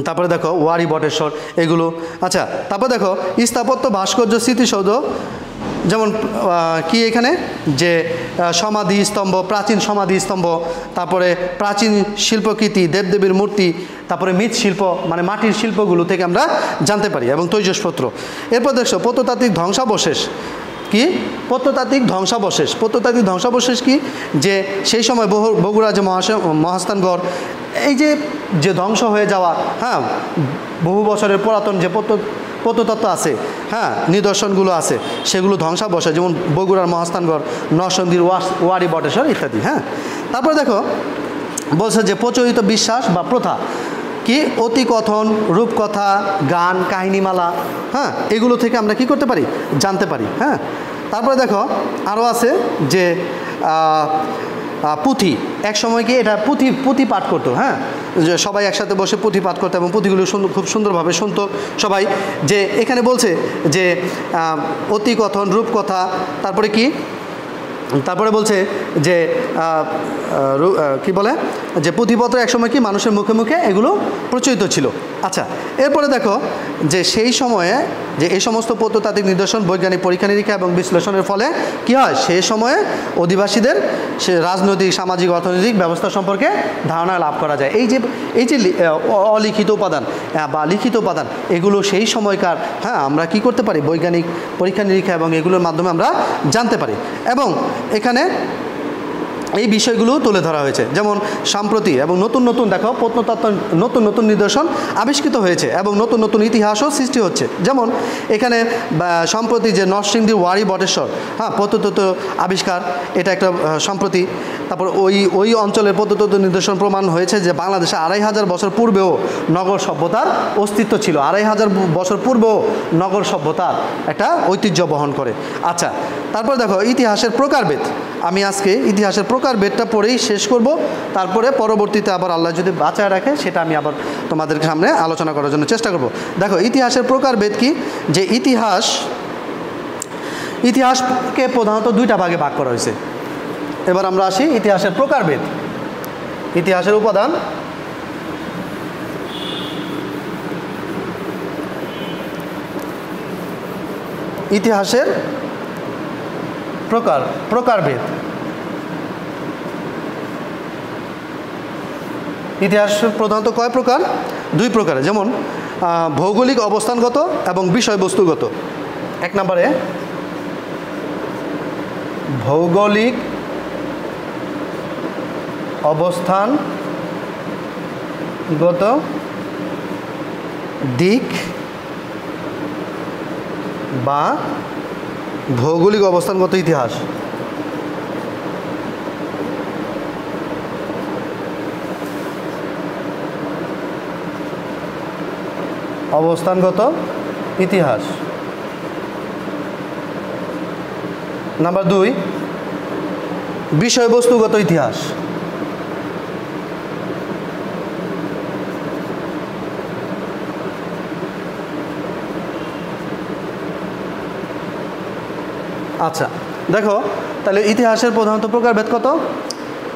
তারপরে দেখো ওয়ারি বটেশ্বর, এগুলো। আচ্ছা তারপর দেখো স্থাপত্য, ভাস্কর্য, স্মৃতিসৌধ, যেমন কি এখানে যে সমাধি স্তম্ভ, প্রাচীন সমাধি স্তম্ভ, তারপরে প্রাচীন শিল্পকৃতি, দেবদেবীর মূর্তি, তারপরে মৃৎশিল্প মানে মাটির শিল্পগুলো থেকে আমরা জানতে পারি, এবং তৈজসপত্র। এরপর দেখো প্রত্নতাত্ত্বিক ধ্বংসাবশেষ কি, প্রত্নতাত্ত্বিক ধ্বংসাবশেষ কি, যে সেই সময় বগুড়া যে মহাস্থানগড়, এই যে ধ্বংস হয়ে যাওয়া বহু বছরের পুরাতন যে প্রত্নতত্ত্ব আছে, নিদর্শনগুলো আছে, সেগুলো ধ্বংসাবশেষ, যেমন বগুড়ার মহাস্থানগড়, নরসিংদীর ওয়ারি বটেশ্বর ইত্যাদি। তারপরে দেখো বলছে যে প্রচলিত বিশ্বাস বা প্রথা। কি অতিকথন, রূপকথা, গান, কাহিনীমালা, হ্যাঁ, এগুলো থেকে আমরা কি করতে পারি, জানতে পারি। হ্যাঁ, তারপরে দেখো আরও আছে যে পুঁথি। এক সময় কি এটা পুঁথি পাঠ করতো। হ্যাঁ, যে সবাই একসাথে বসে পুঁথি পাঠ করতো এবং পুঁথিগুলো খুব সুন্দরভাবে শুনতো সবাই। যে এখানে বলছে যে অতিকথন, রূপকথা, তারপরে কি, তারপরে বলছে যে কি বলে যে পুঁথিপত্র একসময় কি মানুষের মুখে মুখে এগুলো প্রচলিত ছিল। আচ্ছা, এরপরে দেখো যে সেই সময়ে যে এই সমস্ত প্রত্নতাত্ত্বিক নিদর্শন, বৈজ্ঞানিক পরীক্ষা নিরীক্ষা এবং বিশ্লেষণের ফলে কি হয়, সেই সময়ে অধিবাসীদের সে রাজনৈতিক, সামাজিক, অর্থনৈতিক ব্যবস্থা সম্পর্কে ধারণা লাভ করা যায়। এই যে অলিখিত উপাদান বা লিখিত উপাদান, এগুলো সেই সময়কার, হ্যাঁ, আমরা কি করতে পারি, বৈজ্ঞানিক পরীক্ষা নিরীক্ষা এবং এগুলোর মাধ্যমে আমরা জানতে পারি। এবং এখানে এই বিষয়গুলো তুলে ধরা হয়েছে। যেমন সম্প্রতি এবং নতুন নতুন দেখো প্রত্নতত্ত্ব, নতুন নতুন নিদর্শন আবিষ্কৃত হয়েছে এবং নতুন নতুন ইতিহাসও সৃষ্টি হচ্ছে। যেমন এখানে সম্প্রতি যে নরসিংদী ওয়ারি বটেশ্বর, হ্যাঁ, প্রত্নতত্ত্ব আবিষ্কার, এটা একটা সম্প্রতি। তারপর ওই অঞ্চলের প্রত্নতত্ত্ব নিদর্শন প্রমাণ হয়েছে যে বাংলাদেশে 2500 বছর পূর্বেও নগর সভ্যতার অস্তিত্ব ছিল। 2500 বছর পূর্বেও নগর সভ্যতার একটা ঐতিহ্য বহন করে। আচ্ছা, তারপর দেখো ইতিহাসের প্রকারভেদ। আমি আজকে ইতিহাসের প্রকারভেদটা পড়েই শেষ করব। তারপরে পরবর্তীতে আবার আল্লাহ যদি বাঁচায় রাখে সেটা আমি আবার তোমাদের সামনে আলোচনা করার জন্য চেষ্টা করব। দেখো ইতিহাসের প্রকারভেদ কি, যে ইতিহাসকে প্রধানত দুইটা ভাগে ভাগ করা হয়েছে। এবার আমরা আসি ইতিহাসের প্রকারভেদ। ইতিহাসের উপাদান, ইতিহাসের প্রকারভেদ। ইতিহাস প্রধানত কয় প্রকার, দুই প্রকার। যেমন ভৌগোলিক অবস্থানগত এবং বিষয়বস্তুগত। এক নম্বরে ভৌগোলিক অবস্থানগত দিক বা ভৌগোলিক অবস্থানগত ইতিহাস। অবস্থানগত ইতিহাস। নাম্বার 2 বিষয়বস্তুগত ইতিহাস। আচ্ছা, দেখো তাহলে ইতিহাসের প্রধানত প্রকারভেদ কত,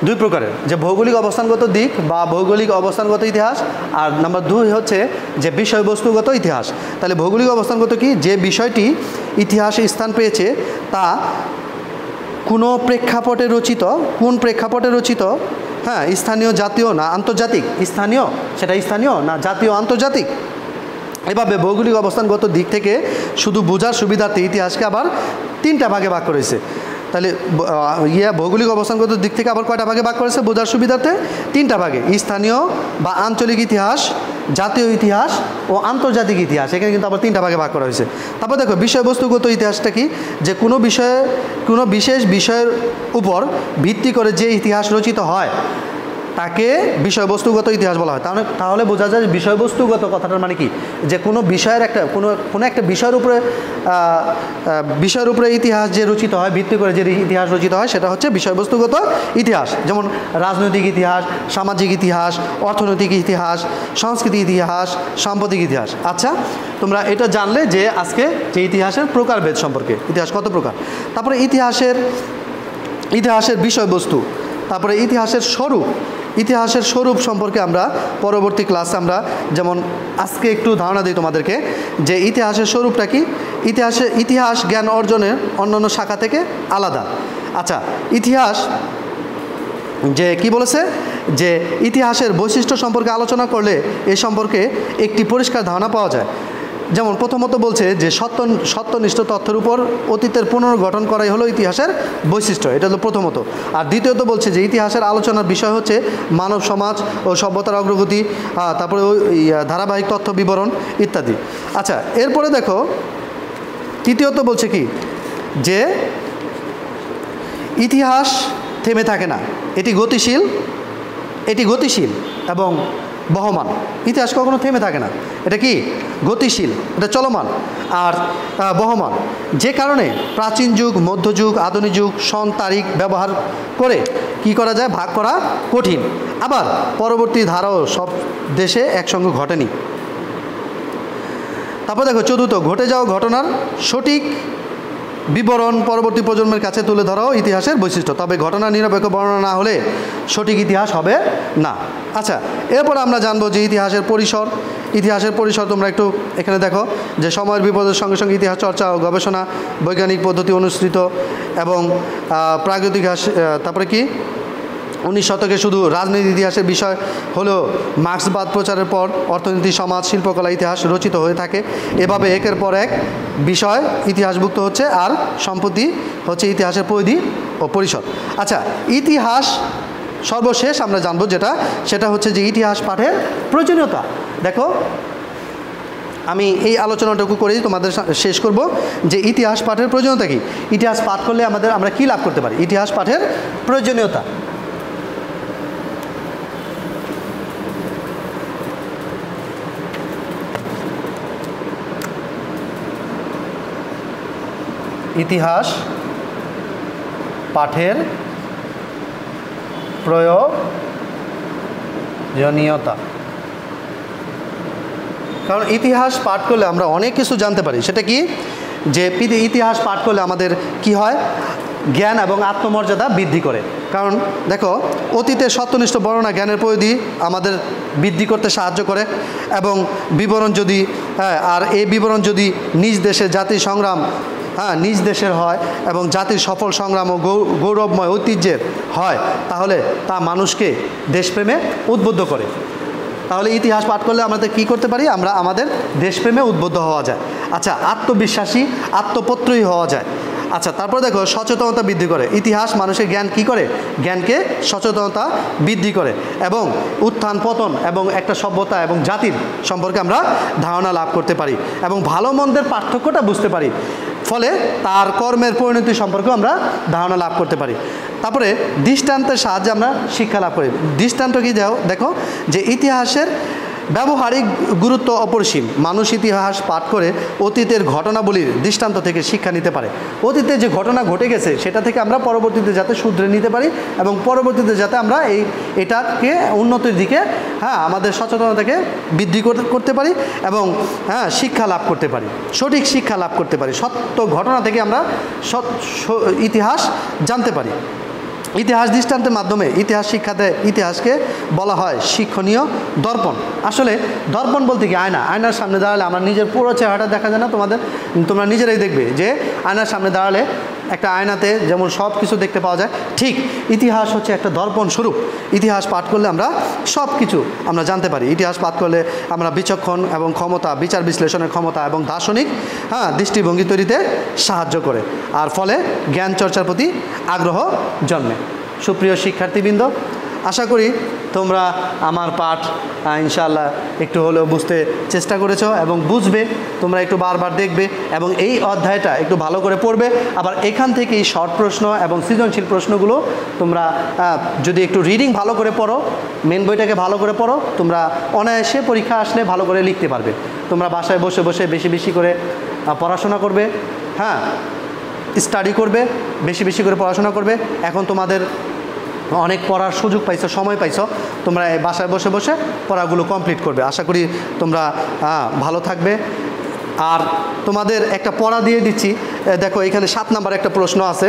দুই প্রকারের, যে ভৌগোলিক অবস্থানগত দিক বা ভৌগোলিক অবস্থানগত ইতিহাস, আর নাম্বার 2 হচ্ছে যে বিষয়বস্তুগত ইতিহাস। তাহলে ভৌগোলিক অবস্থানগত কি, যে বিষয়টি ইতিহাসে স্থান পেয়েছে তা কোনো প্রেক্ষাপটে রচিত, কোন প্রেক্ষাপটে রচিত, হ্যাঁ, স্থানীয়, জাতীয় না আন্তর্জাতিক, স্থানীয় সেটা স্থানীয় না জাতীয় আন্তর্জাতিক। এভাবে ভৌগোলিক অবস্থানগত দিক থেকে শুধু বোঝার সুবিধার্থে ইতিহাসকে আবার 3টা ভাগে ভাগ করেছে। তাহলে ভৌগোলিক অবস্থানগত দিক থেকে আবার কয়টা ভাগে ভাগ করেছে বোঝার সুবিধার্থে, 3টা ভাগে, স্থানীয় বা আঞ্চলিক ইতিহাস, জাতীয় ইতিহাস ও আন্তর্জাতিক ইতিহাস। এখানে কিন্তু আবার 3টা ভাগে ভাগ করা হয়েছে। তারপর দেখো বিষয়বস্তুগত ইতিহাসটা কি, যে কোনো বিশেষ বিষয়ের উপর ভিত্তি করে যে ইতিহাস রচিত হয় তাকে বিষয়বস্তুগত ইতিহাস বলা হয়। তাহলে বোঝা যায় যে বিষয়বস্তুগত কথাটার মানে কি, যে কোনো বিষয়ের একটা কোনো একটা বিষয়ের উপরে ইতিহাস যে রচিত হয়, ভিত্তি করে যে ইতিহাস রচিত হয় সেটা হচ্ছে বিষয়বস্তুগত ইতিহাস। যেমন রাজনৈতিক ইতিহাস, সামাজিক ইতিহাস, অর্থনৈতিক ইতিহাস, সংস্কৃতি ইতিহাস, সাম্প্রতিক ইতিহাস। আচ্ছা, তোমরা এটা জানলে যে আজকে যে ইতিহাসের প্রকারভেদ সম্পর্কে, ইতিহাস কত প্রকার। তারপরে ইতিহাসের বিষয়বস্তু, তারপরে ইতিহাসের স্বরূপ সম্পর্কে আমরা পরবর্তী ক্লাসে আমরা যেমন আজকে একটু ধারণা দিই তোমাদেরকে, যে ইতিহাসের স্বরূপটা কি। ইতিহাস জ্ঞান অর্জনের অন্যান্য শাখা থেকে আলাদা। আচ্ছা, ইতিহাস যে কি বলেছে, যে ইতিহাসের বৈশিষ্ট্য সম্পর্কে আলোচনা করলে এ সম্পর্কে একটি পরিষ্কার ধারণা পাওয়া যায়। যেমন প্রথমত বলছে যে সত্যনিষ্ঠ তথ্যের উপর অতীতের পুনর্গঠন করাই হলো ইতিহাসের বৈশিষ্ট্য, এটা হলো প্রথমত। আর দ্বিতীয়ত বলছে যে ইতিহাসের আলোচনার বিষয় হচ্ছে মানব সমাজ ও সভ্যতার অগ্রগতি, তারপরে ধারাবাহিক তথ্য বিবরণ ইত্যাদি। আচ্ছা, এরপরে দেখো তৃতীয়ত বলছে কি, যে ইতিহাস থেমে থাকে না, এটি গতিশীল এবং বহমান। ইতিহাস কখনো থেমে থাকে না, এটা কি গতিশীল, এটা চলমান আর বহমান। যে কারণে প্রাচীন যুগ, মধ্যযুগ, আধুনিক যুগ, সন তারিখ ব্যবহার করে কি করা যায়, ভাগ করা কঠিন। আবার পরবর্তী ধারাও সব দেশে একসঙ্গে ঘটেনি। তারপর দেখো চতুর্থ, ঘটে যাওয়া ঘটনার সঠিক বিবরণ পরবর্তী প্রজন্মের কাছে তুলে ধরাও ইতিহাসের বৈশিষ্ট্য। তবে ঘটনা নিরপেক্ষ বর্ণনা না হলে সঠিক ইতিহাস হবে না। আচ্ছা, এরপর আমরা জানবো যে ইতিহাসের পরিসর। ইতিহাসের পরিসর তোমরা একটু এখানে দেখো যে সময়ের বিপদের সঙ্গে সঙ্গে ইতিহাস চর্চা ও গবেষণা, বৈজ্ঞানিক পদ্ধতি অনুসৃত এবং প্রাগৈতিহাস। তারপরে কি 19 শতকে শুধু রাজনীতি ইতিহাসের বিষয় হলেও মার্ক্সবাদ প্রচারের পর অর্থনীতি, সমাজ, শিল্পকলা ইতিহাস রচিত হয়ে থাকে। এভাবে একের পর এক বিষয় ইতিহাসভুক্ত হচ্ছে, আর সম্প্রতি হচ্ছে ইতিহাসের পরিধি ও পরিসর। আচ্ছা, ইতিহাস সর্বশেষ আমরা জানবো সেটা হচ্ছে যে ইতিহাস পাঠের প্রয়োজনীয়তা। দেখো আমি এই আলোচনাটুকু করেই তোমাদের শেষ করব যে ইতিহাস পাঠের প্রয়োজনীয়তা কী। ইতিহাস পাঠ করলে আমরা কী লাভ করতে পারি, ইতিহাস পাঠের প্রয়োজনীয়তা। ইতিহাস পাঠের প্রয়োজনীয়তা, কারণ ইতিহাস পাঠ করলে আমরা অনেক কিছু জানতে পারি। সেটা কি, যে ইতিহাস পাঠ করলে আমাদের কি হয়, জ্ঞান এবং আত্মমর্যাদা বৃদ্ধি করে। কারণ দেখো অতীতের সত্যনিষ্ঠ বর্ণনা জ্ঞানের পরিধি আমাদের বৃদ্ধি করতে সাহায্য করে। এবং বিবরণ যদি আর এই বিবরণ যদি নিজ দেশের জাতির সংগ্রাম নিজ দেশের হয় এবং জাতির সফল সংগ্রাম ও গৌরবময় ঐতিহ্যের হয়, তাহলে তা মানুষকে দেশপ্রেমে উদ্বুদ্ধ করে। তাহলে ইতিহাস পাঠ করলে আমাদের কি করতে পারি, আমরা আমাদের দেশপ্রেমে উদ্বুদ্ধ হওয়া যায়। আচ্ছা, আত্মবিশ্বাসী, আত্মপত্রী হওয়া যায়। আচ্ছা, তারপর দেখো সচেতনতা বৃদ্ধি করে। ইতিহাস মানুষের জ্ঞান কি করে, জ্ঞানকে সচেতনতা বৃদ্ধি করে এবং উত্থান পতন এবং একটা সভ্যতা এবং জাতির সম্পর্কে আমরা ধারণা লাভ করতে পারি এবং ভালো মন্দের পার্থক্যটা বুঝতে পারি। ফলে তার কর্মের পরিণতি সম্পর্কেও আমরা ধারণা লাভ করতে পারি। তারপরে দৃষ্টান্তের সাহায্যে আমরা শিক্ষা লাভ করি। দৃষ্টান্ত কি দেখো যে ইতিহাসের ব্যবহারিক গুরুত্ব অপরিসীম। মানুষ ইতিহাস পাঠ করে অতীতের ঘটনাবলীর দৃষ্টান্ত থেকে শিক্ষা নিতে পারে। অতীতে যে ঘটনা ঘটে গেছে সেটা থেকে আমরা পরবর্তীতে যাতে শুধরে নিতে পারি এবং পরবর্তীতে যাতে আমরা এটাকে উন্নতির দিকে আমাদের সচেতনতাকে বৃদ্ধি করতে পারি এবং শিক্ষা লাভ করতে পারি, সঠিক শিক্ষা লাভ করতে পারি। সত্য ঘটনা থেকে আমরা ইতিহাস জানতে পারি। ইতিহাস দৃষ্টান্তের মাধ্যমে ইতিহাস শিক্ষাতে ইতিহাসকে বলা হয় শিক্ষণীয় দর্পণ। আসলে দর্পণ বলতে কি, আয়নার সামনে দাঁড়ালে আমার নিজের পুরো চেহারাটা দেখা যায় না, তোমরা নিজেরাই দেখবে যে আয়নার সামনে দাঁড়ালে একটা আয়নাতে যেমন সব কিছু দেখতে পাওয়া যায়, ঠিক ইতিহাস হচ্ছে একটা দর্পণ স্বরূপ। ইতিহাস পাঠ করলে আমরা সব কিছু আমরা জানতে পারি। ইতিহাস পাঠ করলে আমরা বিচক্ষণ এবং ক্ষমতা, বিচার বিশ্লেষণের ক্ষমতা এবং দার্শনিক দৃষ্টিভঙ্গি তৈরিতে সাহায্য করে, আর ফলে জ্ঞান চর্চার প্রতি আগ্রহ জন্মে। সুপ্রিয় শিক্ষার্থীবৃন্দ, আশা করি তোমরা আমার পাঠ ইনশাআল্লাহ একটু হলেও বুঝতে চেষ্টা করেছো এবং বুঝবে। তোমরা একটু বারবার দেখবে এবং এই অধ্যায়টা একটু ভালো করে পড়বে। আবার এখান থেকে এই শর্ট প্রশ্ন এবং সৃজনশীল প্রশ্নগুলো তোমরা যদি একটু রিডিং ভালো করে পড়ো, মেন বইটাকে ভালো করে পড়ো, তোমরা অনায়াসে পরীক্ষা আসলে ভালো করে লিখতে পারবে। তোমরা বাসায় বসে বসে বেশি বেশি করে পড়াশোনা করবে, স্টাডি করবে, বেশি বেশি করে পড়াশোনা করবে। এখন তোমাদের অনেক পড়ার সুযোগ পাইছো, সময় পাইছো, তোমরা বাসায় বসে বসে পড়াগুলো কমপ্লিট করবে। আশা করি তোমরা ভালো থাকবে। আর তোমাদের একটা পড়া দিয়ে দিচ্ছি, দেখো এখানে 7 নাম্বার একটা প্রশ্ন আছে,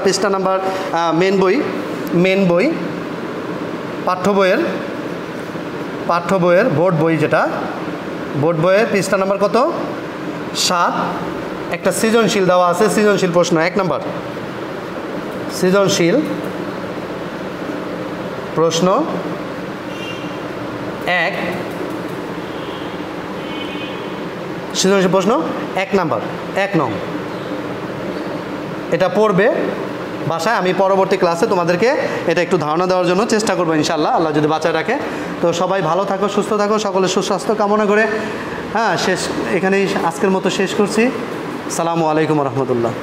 পৃষ্ঠা নাম্বার মেন বই পাঠ্য বইয়ের বোর্ড বই, যেটা বোর্ড বইয়ের পৃষ্ঠা নাম্বার কত, 7। একটা সৃজনশীল দেওয়া আছে, সৃজনশীল প্রশ্ন 1 নাম্বার, সৃজনশীল প্রশ্ন 1, সৃজনশীল প্রশ্ন 1 নাম্বার, 1 নং। এটা পড়বে বাসায়। আমি পরবর্তী ক্লাসে তোমাদেরকে এটা একটু ধারণা দেওয়ার জন্য চেষ্টা করবো ইনশাআল্লাহ, আল্লাহ যদি বাঁচায় রাখে। তো সবাই ভালো থাকো, সুস্থ থাকো, সকলের সুস্বাস্থ্য কামনা করে এখানেই আজকের মতো শেষ করছি। আসসালামু আলাইকুম রহমতুল্লাহ।